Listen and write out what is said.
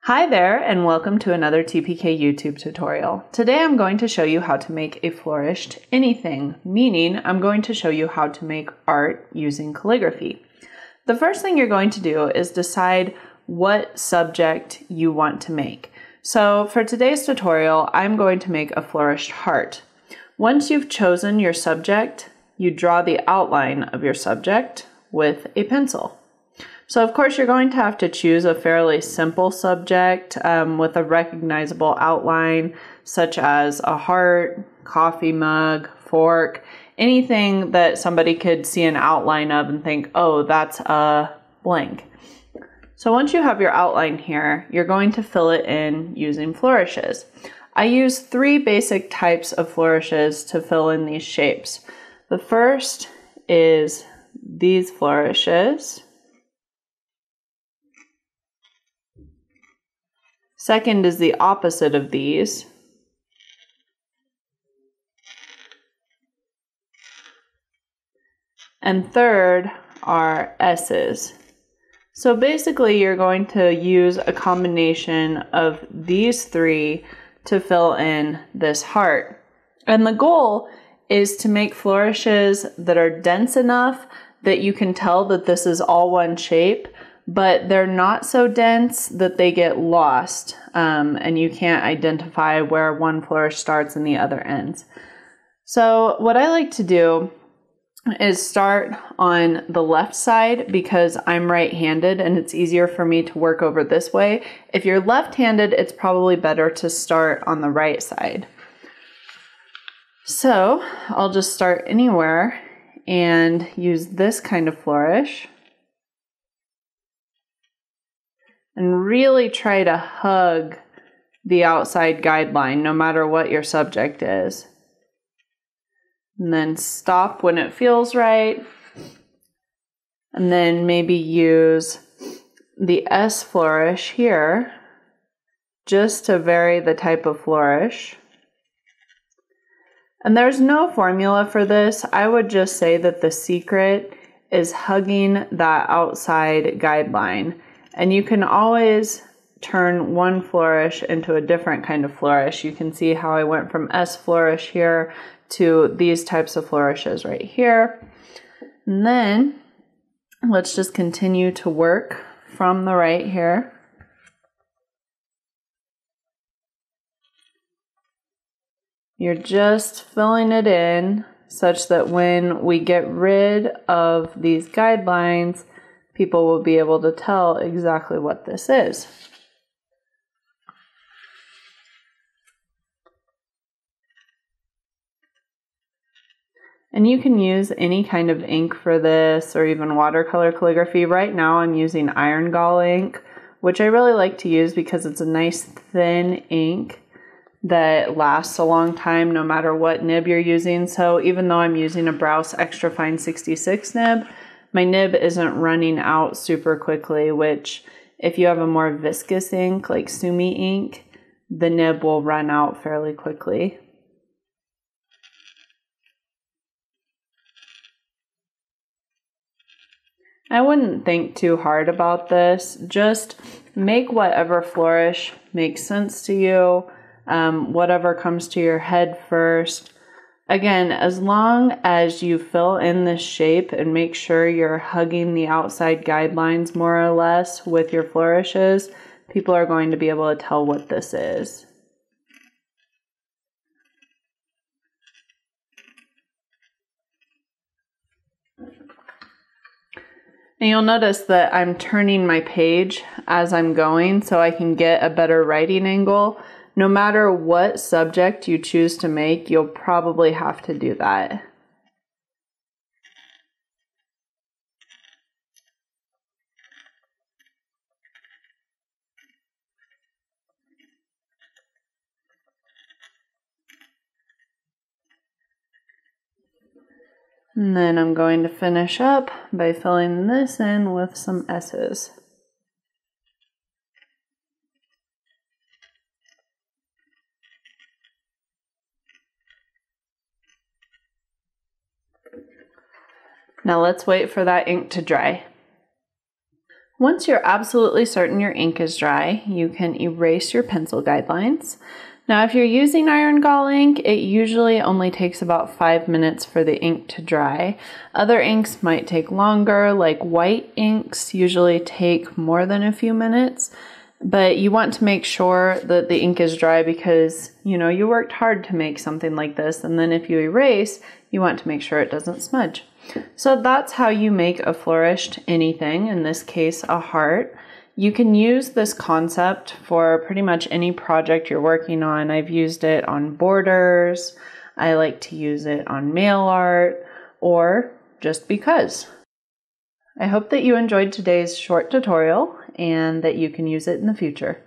Hi there, and welcome to another TPK YouTube tutorial. Today I'm going to show you how to make a flourished anything, meaning I'm going to show you how to make art using calligraphy. The first thing you're going to do is decide what subject you want to make. So for today's tutorial, I'm going to make a flourished heart. Once you've chosen your subject, you draw the outline of your subject with a pencil. So of course you're going to have to choose a fairly simple subject with a recognizable outline, such as a heart, coffee mug, fork, anything that somebody could see an outline of and think, oh, that's a blank. So once you have your outline here, you're going to fill it in using flourishes. I use three basic types of flourishes to fill in these shapes. The first is these flourishes. Second is the opposite of these. And third are S's. So basically you're going to use a combination of these three to fill in this heart. And the goal is to make flourishes that are dense enough that you can tell that this is all one shape, but they're not so dense that they get lost and you can't identify where one flourish starts and the other ends. So what I like to do is start on the left side because I'm right-handed and it's easier for me to work over this way. If you're left-handed, it's probably better to start on the right side. So I'll just start anywhere and use this kind of flourish. And really try to hug the outside guideline, no matter what your subject is. And then stop when it feels right. And then maybe use the S flourish here, just to vary the type of flourish. And there's no formula for this. I would just say that the secret is hugging that outside guideline. And you can always turn one flourish into a different kind of flourish. You can see how I went from S flourish here to these types of flourishes right here. And then let's just continue to work from the right here. You're just filling it in such that when we get rid of these guidelines, people will be able to tell exactly what this is. And you can use any kind of ink for this or even watercolor calligraphy. Right now I'm using iron gall ink, which I really like to use because it's a nice thin ink that lasts a long time no matter what nib you're using. So even though I'm using a Browse Extra Fine 66 nib, my nib isn't running out super quickly, which if you have a more viscous ink like Sumi ink, the nib will run out fairly quickly. I wouldn't think too hard about this. Just make whatever flourish makes sense to you, whatever comes to your head first. Again, as long as you fill in this shape and make sure you're hugging the outside guidelines more or less with your flourishes, people are going to be able to tell what this is. And you'll notice that I'm turning my page as I'm going so I can get a better writing angle. No matter what subject you choose to make, you'll probably have to do that. And then I'm going to finish up by filling this in with some S's. Now let's wait for that ink to dry. Once you're absolutely certain your ink is dry, you can erase your pencil guidelines. Now, if you're using iron gall ink, it usually only takes about 5 minutes for the ink to dry. Other inks might take longer, like white inks usually take more than a few minutes. But you want to make sure that the ink is dry because, you worked hard to make something like this. And then if you erase, you want to make sure it doesn't smudge. So that's how you make a flourished anything, in this case, a heart. You can use this concept for pretty much any project you're working on. I've used it on borders. I like to use it on mail art, or just because. I hope that you enjoyed today's short tutorial and that you can use it in the future.